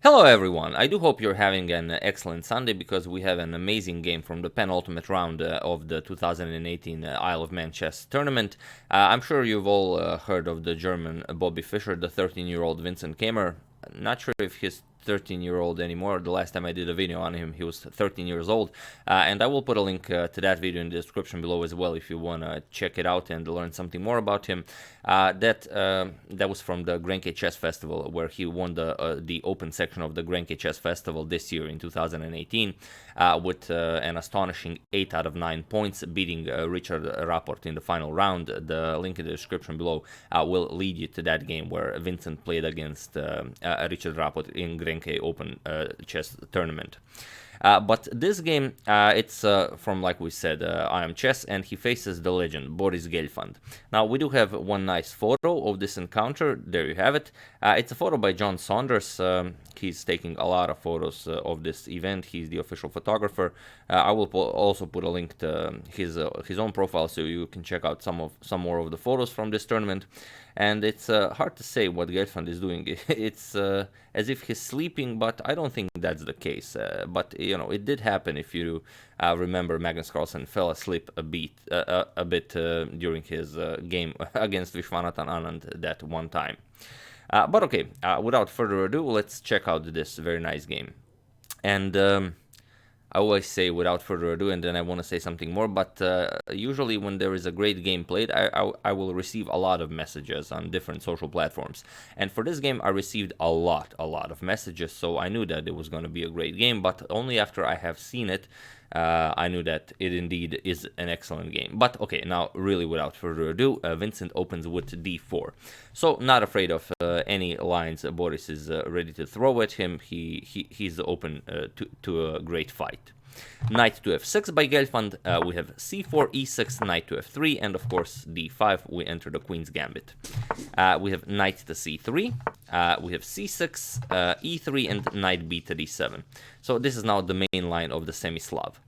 Hello everyone, I do hope you're having an excellent Sunday because we have an amazing game from the penultimate round of the 2018 Isle of Man chess tournament. I'm sure you've all heard of the German Bobby Fischer, the 13-year-old Vincent Keymer. Not sure if he's 13-year-old anymore. The last time I did a video on him, he was 13 years old. And I will put a link to that video in the description below as well if you want to check it out and learn something more about him. That was from the Grenke Chess Festival, where he won the open section of the Grenke Chess Festival this year in 2018 with an astonishing 8 out of 9 points, beating Richard Rapport in the final round. The link in the description below will lead you to that game where Vincent played against Richard Rapport in Grenke Open chess tournament. But this game, it's from, like we said, iomchess, and he faces the legend, Boris Gelfand. Now, we do have one nice photo of this encounter. There you have it. It's a photo by John Saunders. He's taking a lot of photos of this event. He's the official photographer. I will also put a link to his own profile so you can check out some more of the photos from this tournament. And it's hard to say what Gelfand is doing. It's as if he's sleeping, but I don't think that's the case. But you know, it did happen. If you remember, Magnus Carlsen fell asleep a bit during his game against Vishwanathan Anand that one time. But okay, without further ado, let's check out this very nice game. And I always say without further ado, and then I want to say something more, but usually when there is a great game played, I will receive a lot of messages on different social platforms. And for this game, I received a lot of messages, so I knew that it was going to be a great game, but only after I have seen it, I knew that it indeed is an excellent game. But okay, now really without further ado, Vincent opens with d4. So not afraid of any lines Boris is ready to throw at him. He's open to a great fight. Knight to f6 by Gelfand. We have c4, e6, knight to f3, and of course d5. We enter the queen's gambit. We have knight to c3. We have c6, e3, and knight b to d7. So this is now the main line of the Semi-Slav.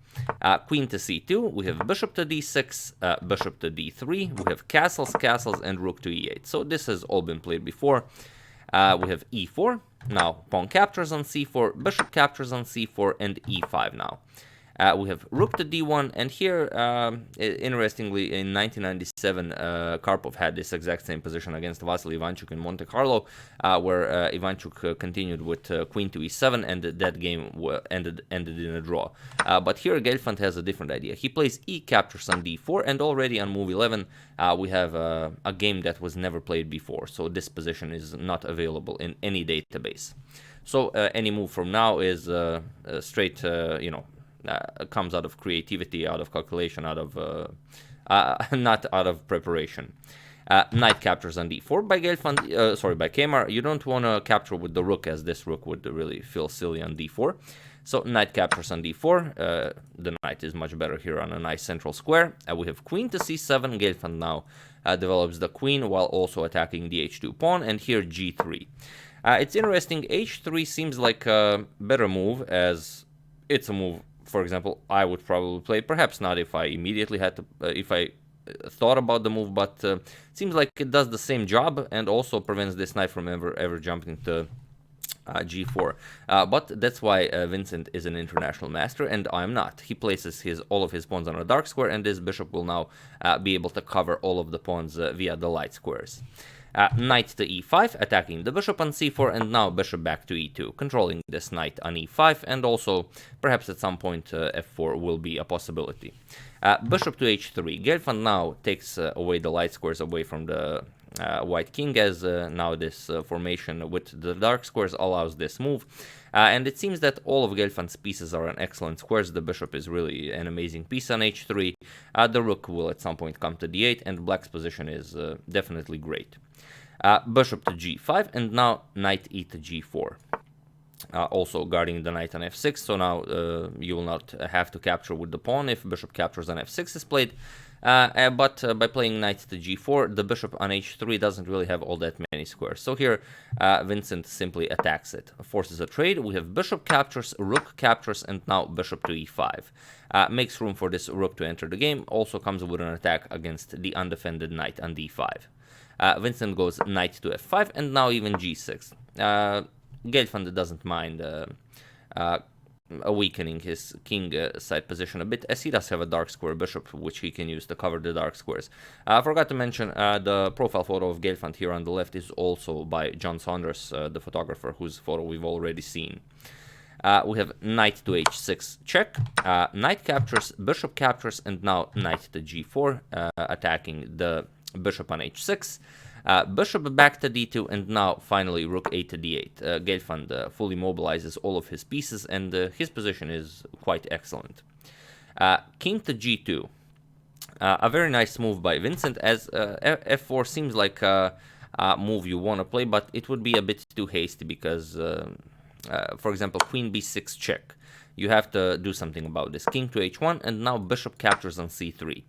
Queen to c2, we have bishop to d6, bishop to d3, we have castles, and rook to e8. So this has all been played before. We have e4, now pawn captures on c4, bishop captures on c4, and e5 now. We have rook to d1, and here, interestingly, in 1997, Karpov had this exact same position against Vasily Ivanchuk in Monte Carlo, where Ivanchuk continued with queen to e7, and that game ended in a draw. But here, Gelfand has a different idea. He plays e captures on d4, and already on move 11, we have a game that was never played before, so this position is not available in any database. So any move from now is straight, comes out of creativity, out of calculation, out of not out of preparation. Knight captures on d4 by Gelfand, by Keymer. You don't want to capture with the rook, as this rook would really feel silly on d4. So knight captures on d4. The knight is much better here on a nice central square. We have queen to c7. Gelfand now develops the queen while also attacking the h2 pawn, and here g3. It's interesting. h3 seems like a better move, as it's a move, for example, I would probably play. Perhaps not if I immediately had to, if I thought about the move, but it seems like it does the same job and also prevents this knight from ever jumping to g4. But that's why Vincent is an international master and I'm not. He places all of his pawns on a dark square, and this bishop will now be able to cover all of the pawns via the light squares. Knight to e5, attacking the bishop on c4, and now bishop back to e2, controlling this knight on e5, and also perhaps at some point f4 will be a possibility. Bishop to h3. Gelfand now takes away the light squares away from the white king, as now this formation with the dark squares allows this move. And it seems that all of Gelfand's pieces are on excellent squares. The bishop is really an amazing piece on h3. The rook will at some point come to d8, and black's position is definitely great. Bishop to g5, and now knight e to g4. Also guarding the knight on f6, so now you will not have to capture with the pawn if bishop captures on f6 is played. But by playing knight to g4, the bishop on h3 doesn't really have all that many squares. So here, Vincent simply attacks it, forces a trade. We have bishop captures, rook captures, and now bishop to e5. Makes room for this rook to enter the game. Also comes with an attack against the undefended knight on d5. Vincent goes knight to f5, and now even g6. Gelfand doesn't mind weakening his king side position a bit, as he does have a dark square bishop, which he can use to cover the dark squares. I forgot to mention the profile photo of Gelfand here on the left is also by John Saunders, the photographer, whose photo we've already seen. We have knight to h6 check, knight captures, bishop captures, and now knight to g4, attacking the bishop on h6. Bishop back to d2, and now finally rook a to d8. Gelfand fully mobilizes all of his pieces, and his position is quite excellent. King to g2. A very nice move by Vincent, as f4 seems like a move you want to play, but it would be a bit too hasty because, for example, queen b6 check. You have to do something about this. King to h1, and now bishop captures on c3.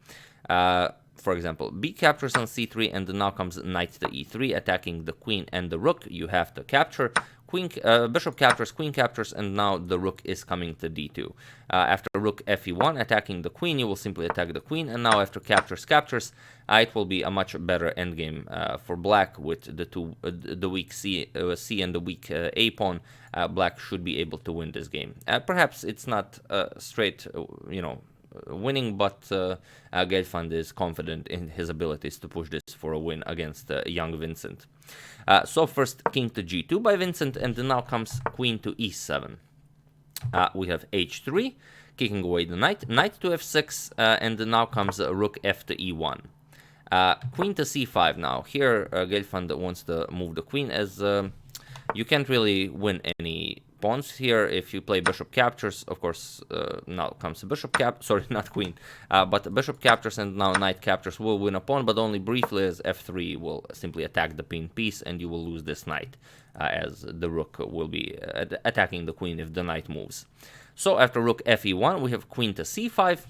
For example, b captures on c3, and now comes knight to e3, attacking the queen and the rook. You have to capture. Bishop captures, queen captures, and now the rook is coming to d2. After rook fe1, attacking the queen, you will simply attack the queen, and now after captures, it will be a much better endgame for black with the weak c and the weak a pawn. Black should be able to win this game. Perhaps it's not straight, winning, but Gelfand is confident in his abilities to push this for a win against young Vincent. So first king to g2 by Vincent, and now comes queen to e7. We have h3, kicking away the knight, knight to f6, and now comes rook f to e1. Queen to c5 now. Here Gelfand wants to move the queen, as you can't really win any pawns here if you play bishop captures. Of course, now comes bishop not queen, but bishop captures, and now knight captures will win a pawn, but only briefly, as f3 will simply attack the pinned piece, and you will lose this knight, as the rook will be attacking the queen if the knight moves. So after rook fe1, we have queen to c5,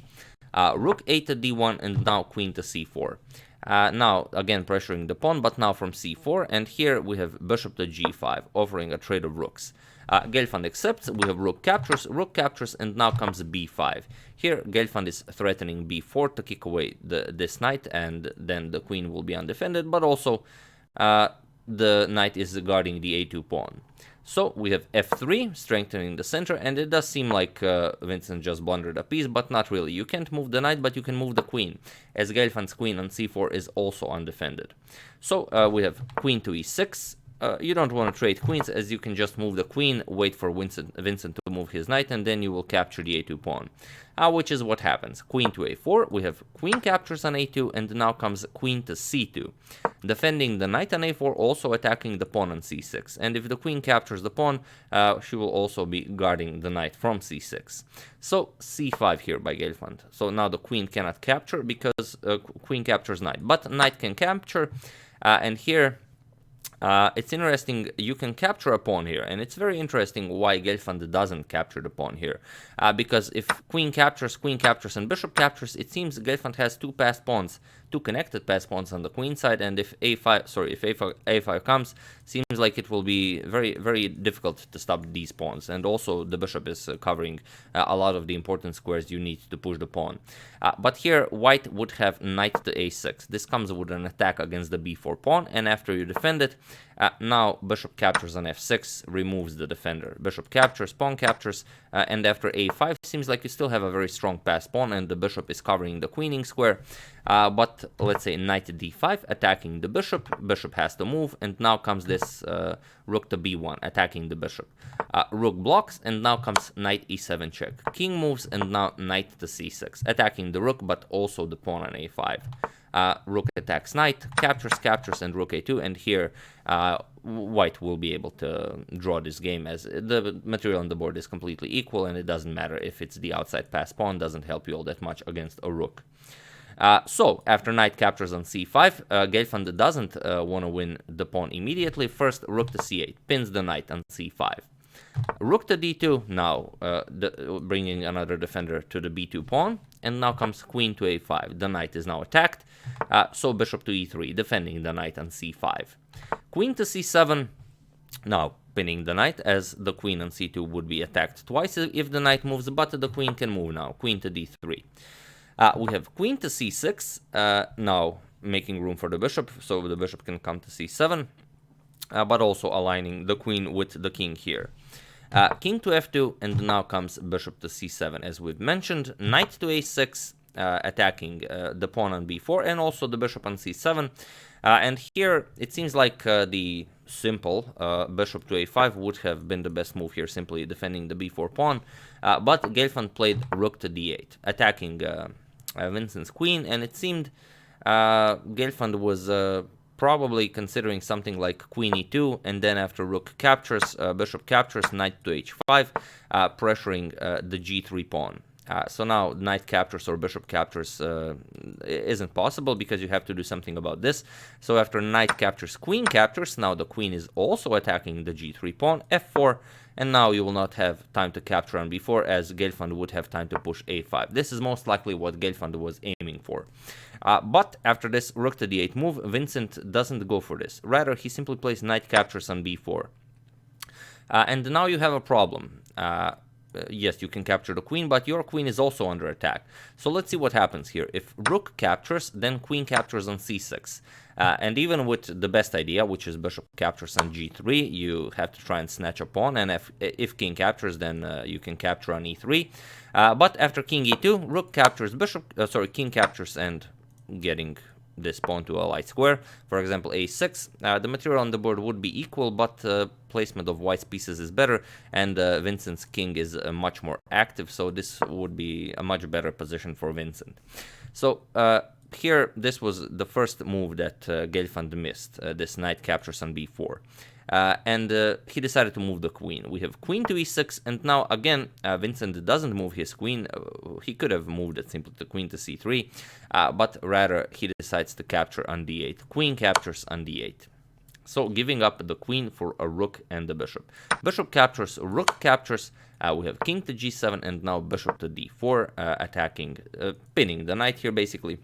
rook a to d1, and now queen to c4. Now, again, pressuring the pawn, but now from c4, and here we have bishop to g5, offering a trade of rooks. Gelfand accepts, we have rook captures, and now comes b5. Here, Gelfand is threatening b4 to kick away this knight, and then the queen will be undefended, but also the knight is guarding the a2 pawn. So we have f3, strengthening the center, and it does seem like Vincent just blundered a piece, but not really. You can't move the knight, but you can move the queen, as Gelfand's queen on c4 is also undefended. So we have queen to e6. You don't want to trade queens, as you can just move the queen, wait for Vincent to move his knight, and then you will capture the a2 pawn, which is what happens. Queen to a4, we have queen captures on a2, and now comes queen to c2, defending the knight on a4, also attacking the pawn on c6, and if the queen captures the pawn, she will also be guarding the knight from c6. So c5 here by Gelfand. So now the queen cannot capture because queen captures knight, but knight can capture, and here it's interesting, you can capture a pawn here, and it's very interesting why Gelfand doesn't capture the pawn here. Because if queen captures, and bishop captures, it seems Gelfand has two connected passed pawns on the queen side, and if a5 comes, seems like it will be very, very difficult to stop these pawns, and also the bishop is covering a lot of the important squares you need to push the pawn. But here, white would have knight to a6. This comes with an attack against the b4 pawn, and after you defend it, now bishop captures on f6, removes the defender. Bishop captures, pawn captures, and after a5, seems like you still have a very strong passed pawn, and the bishop is covering the queening square. But let's say knight to d5, attacking the bishop. Bishop has to move, and now comes this rook to b1, attacking the bishop. Rook blocks, and now comes knight e7 check. King moves, and now knight to c6, attacking the rook, but also the pawn on a5. Rook attacks knight, captures, and rook a2, and here white will be able to draw this game, as the material on the board is completely equal, and it doesn't matter if it's the outside passed pawn, doesn't help you all that much against a rook. So, after knight captures on c5, Gelfand doesn't want to win the pawn immediately. First, rook to c8, pins the knight on c5. Rook to d2, now bringing another defender to the b2 pawn, and now comes queen to a5. The knight is now attacked, so bishop to e3, defending the knight on c5. Queen to c7, now pinning the knight, as the queen on c2 would be attacked twice if the knight moves, but the queen can move now. Queen to d3. We have queen to c6, now making room for the bishop, so the bishop can come to c7. but also aligning the queen with the king here. King to f2, and now comes bishop to c7, as we've mentioned. Knight to a6, attacking the pawn on b4, and also the bishop on c7. And here it seems like the simple bishop to a5 would have been the best move here, simply defending the b4 pawn. But Gelfand played rook to d8, attacking Vincent's queen, and it seemed Gelfand was probably considering something like queen e2, and then after rook captures, bishop captures, knight to h5, pressuring the g3 pawn. So now knight captures or bishop captures isn't possible, because you have to do something about this. So after knight captures, queen captures, now the queen is also attacking the g3 pawn, f4, and now you will not have time to capture on b4, as Gelfand would have time to push a5. This is most likely what Gelfand was aiming for. But after this rook to d8 move, Vincent doesn't go for this. Rather, he simply plays knight captures on b4. And now you have a problem. Yes, you can capture the queen, but your queen is also under attack. So let's see what happens here. If rook captures, then queen captures on c6. And even with the best idea, which is bishop captures on g3, you have to try and snatch a pawn. And if king captures, then you can capture on e3. But after king e2, rook captures, king captures, and getting this pawn to a light square. For example, a6. The material on the board would be equal, but placement of white's pieces is better, and Vincent's king is much more active, so this would be a much better position for Vincent. So here, this was the first move that Gelfand missed, this knight captures on b4. And he decided to move the queen. We have queen to e6, and now again Vincent doesn't move his queen. He could have moved it simply to queen to c3, but rather he decides to capture on d8. Queen captures on d8. So giving up the queen for a rook and the bishop. Bishop captures, rook captures. We have king to g7, and now bishop to d4, attacking, pinning the knight here basically,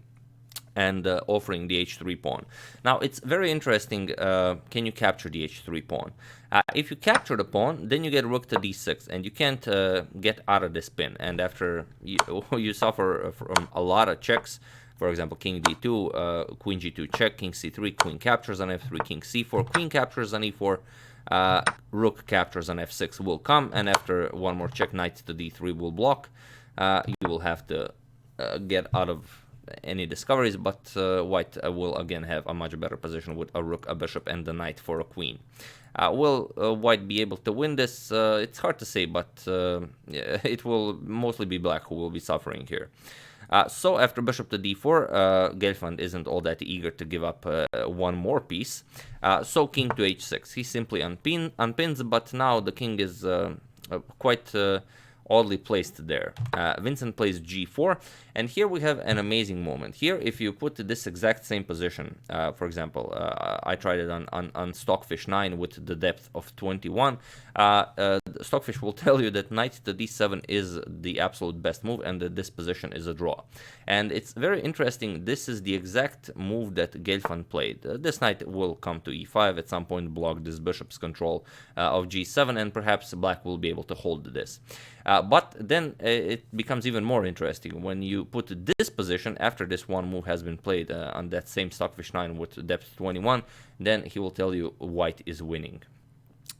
and offering the h3 pawn. Now, it's very interesting, can you capture the h3 pawn? If you capture the pawn, then you get rook to d6, and you can't get out of this pin. And after you suffer from a lot of checks, for example, king d2, queen g2 check, king c3, queen captures on f3, king c4, queen captures on e4, rook captures on f6 will come, and after one more check, knight to d3 will block. You will have to get out of any discoveries, but white will again have a much better position with a rook, a bishop, and the knight for a queen. Will white be able to win this? It's hard to say, but it will mostly be black who will be suffering here. So after bishop to d4, Gelfand isn't all that eager to give up one more piece. So king to h6. He simply unpins, but now the king is quite oddly placed there. Vincent plays g4, and here we have an amazing moment. Here, if you put this exact same position, for example, I tried it on Stockfish 9 with the depth of 21, Stockfish will tell you that knight to d7 is the absolute best move, and that this position is a draw. And it's very interesting, this is the exact move that Gelfand played. This knight will come to e5 at some point, block this bishop's control of g7, and perhaps black will be able to hold this. But then it becomes even more interesting when you put this position after this one move has been played on that same Stockfish 9 with depth 21, then he will tell you white is winning.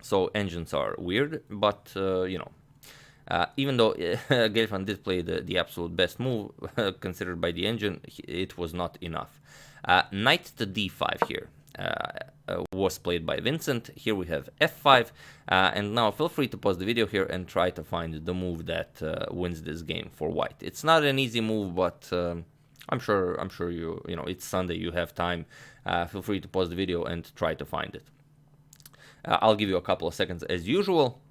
So engines are weird, but you know, even though Gelfand did play the absolute best move considered by the engine, it was not enough. Knight to d5 here. Was played by Vincent. Here we have f5, and now feel free to pause the video here and try to find the move that wins this game for white. It's not an easy move, but I'm sure you know it's Sunday, you have time. Feel free to pause the video and try to find it. I'll give you a couple of seconds as usual.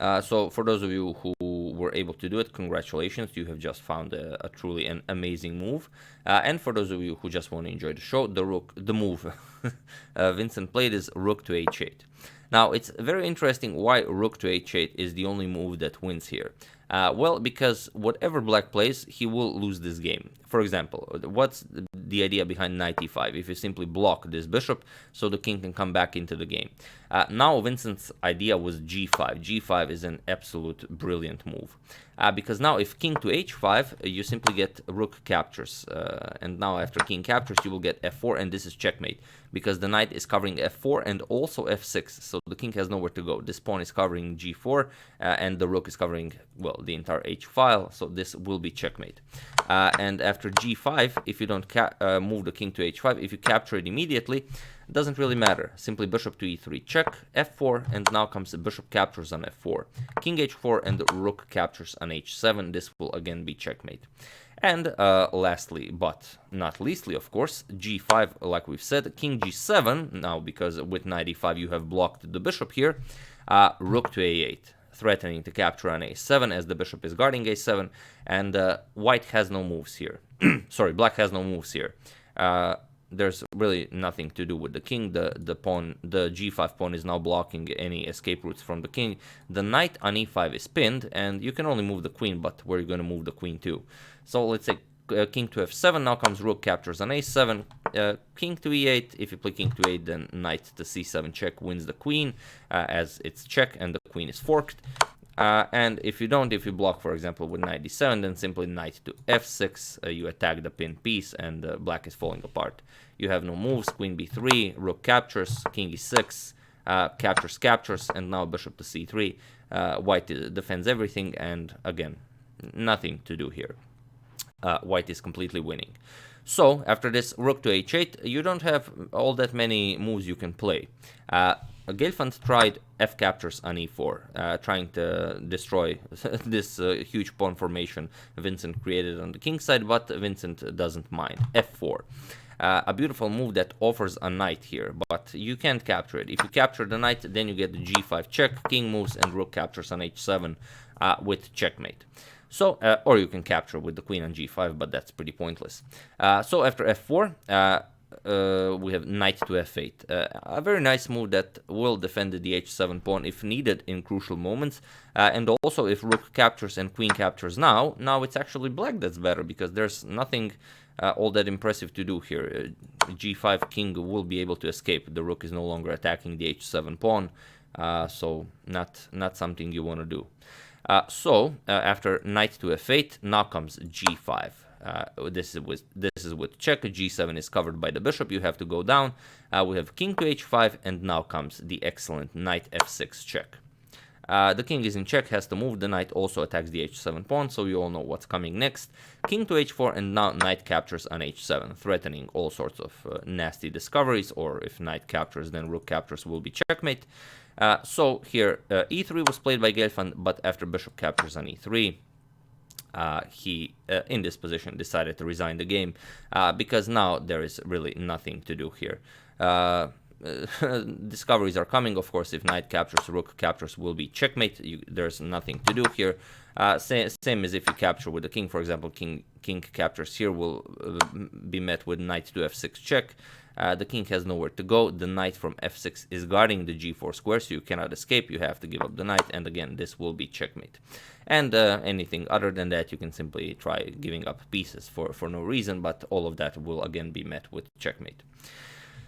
So for those of you who were able to do it, congratulations, you have just found a truly an amazing move. And for those of you who just want to enjoy the show, the move Vincent played is rook to h8. Now, it's very interesting why rook to h8 is the only move that wins here. Well, because whatever black plays, he will lose this game. For example, what's the idea behind knight e5? If you simply block this bishop, so the king can come back into the game. Now Vincent's idea was g5. g5 is an absolute brilliant move. Because now if king to h5, you simply get rook captures. And now after king captures, you will get f4, and this is checkmate. Because the knight is covering f4 and also f6, so the king has nowhere to go. This pawn is covering g4, and the rook is covering, well, the entire h file, so this will be checkmate. And after g5, if you don't move the king to h5, if you capture it immediately, it doesn't really matter. Simply bishop to e3, check, f4, and now comes the bishop captures on f4. King h4 and the rook captures on h7, this will again be checkmate. And lastly, but not leastly, of course, g5, like we've said, king g7, now because with knight e5 you have blocked the bishop here, rook to a8, threatening to capture on a7 as the bishop is guarding a7, and white has no moves here. Sorry, black has no moves here. There's really nothing to do with the king. The pawn, the g5 pawn is now blocking any escape routes from the king. The knight on e5 is pinned, and you can only move the queen, but where are you going to move the queen to? So let's say king to f7, now comes rook captures on a7, king to e8. If you play king to 8, then knight to c7 check wins the queen, as it's check and the queen is forked. And if you don't, if you block, for example, with knight d7, then simply knight to f6, you attack the pinned piece, and black is falling apart. You have no moves, queen b3, rook captures, king e6, captures, and now bishop to c3. White defends everything, and again, nothing to do here. White is completely winning. So, after this rook to h8, you don't have all that many moves you can play. Gelfand tried f captures on e4, trying to destroy this huge pawn formation Vincent created on the king side, but Vincent doesn't mind. f4. A beautiful move that offers a knight here, but you can't capture it. If you capture the knight, then you get the g5 check, king moves, and rook captures on h7 with checkmate. So, or you can capture with the queen on g5, but that's pretty pointless. So after f4, we have knight to f8. A very nice move that will defend the h7 pawn if needed in crucial moments. And also if rook captures and queen captures now it's actually black that's better, because there's nothing all that impressive to do here. g5 king will be able to escape. The rook is no longer attacking the h7 pawn, so not something you want to do. So after knight to f8, now comes g5. This is with check. g7 is covered by the bishop. You have to go down. We have king to h5, and now comes the excellent knight f6 check. The king is in check, has to move. The knight also attacks the h7 pawn, so you all know what's coming next. King to h4, and now knight captures on h7, threatening all sorts of nasty discoveries, or if knight captures, then rook captures will be checkmate. So here, e3 was played by Gelfand, but after bishop captures on e3, he, in this position, decided to resign the game, because now there is really nothing to do here. Discoveries are coming, of course. If knight captures, rook captures will be checkmate. There's nothing to do here. Same as if you capture with the king, for example, king captures here will be met with knight to f6 check. The king has nowhere to go. The knight from f6 is guarding the g4 square, so you cannot escape. You have to give up the knight, and again, this will be checkmate. And anything other than that, you can simply try giving up pieces for no reason, but all of that will again be met with checkmate.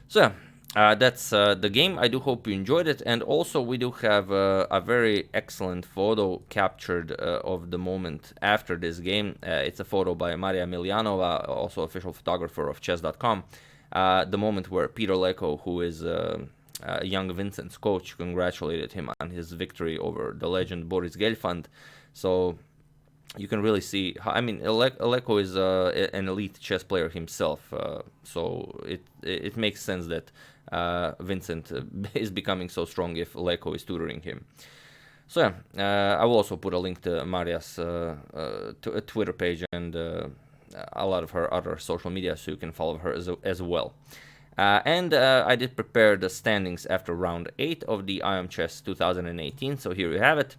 So that's the game. I do hope you enjoyed it, and also we do have a very excellent photo captured of the moment after this game. It's a photo by Maria Milyanova, also official photographer of chess.com. The moment where Peter Leko, who is young Vincent's coach, congratulated him on his victory over the legend Boris Gelfand. So you can really see how, I mean, Leko is an elite chess player himself, so it makes sense that Vincent is becoming so strong if Leko is tutoring him. So yeah, I will also put a link to Maria's Twitter page and a lot of her other social media, so you can follow her as well. And I did prepare the standings after round 8 of the iomchess 2018, so here you have it.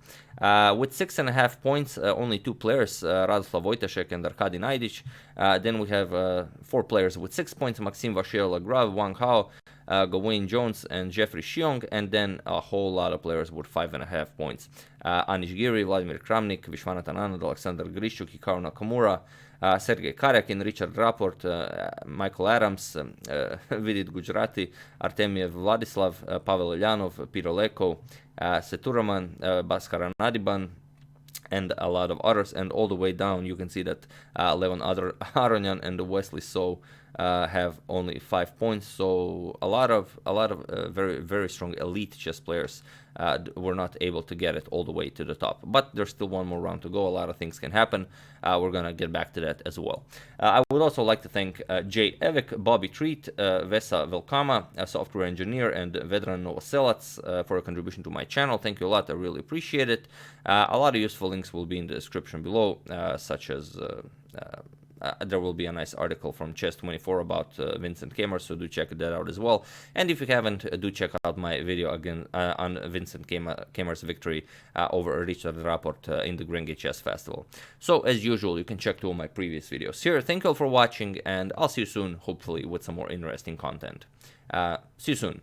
With 6.5 points, only 2 players, Radoslav Wojtaszek and Arkady Naidic. Then we have 4 players with 6 points, Maxim Vashiel, Lagrav, Wang Hao, Gawain Jones and Jeffrey Shiong, and then a whole lot of players with 5.5 points. Anish Giri, Vladimir Kramnik, Vishwanathan Anand, Alexander Grishuk, Hikaru Nakamura, Sergei Karyakin, Richard Rapport, Michael Adams, Vidit Gujarati, Artemiev Vladislav, Pavel Ulyanov, Peter Leko, Seturaman, Bhaskaran Nadiban, and a lot of others. And all the way down, you can see that Levan Aronyan and Wesley So have only 5 points. So a lot of very, very strong elite chess players were not able to get it all the way to the top. But there's still one more round to go. A lot of things can happen. We're gonna get back to that as well. I would also like to thank Jay Evik, Bobby Treat, Vesa Velkama, a software engineer, and Vedran Novoselac for a contribution to my channel. Thank you a lot. I really appreciate it. A lot of useful links will be in the description below, such as there will be a nice article from Chess24 about Vincent Keymer, so do check that out as well. And if you haven't, do check out my video again on Vincent Keymer's victory over Richard Rapport in the Grengi Chess Festival. So, as usual, you can check two of my previous videos here. Thank you all for watching, and I'll see you soon, hopefully with some more interesting content. See you soon.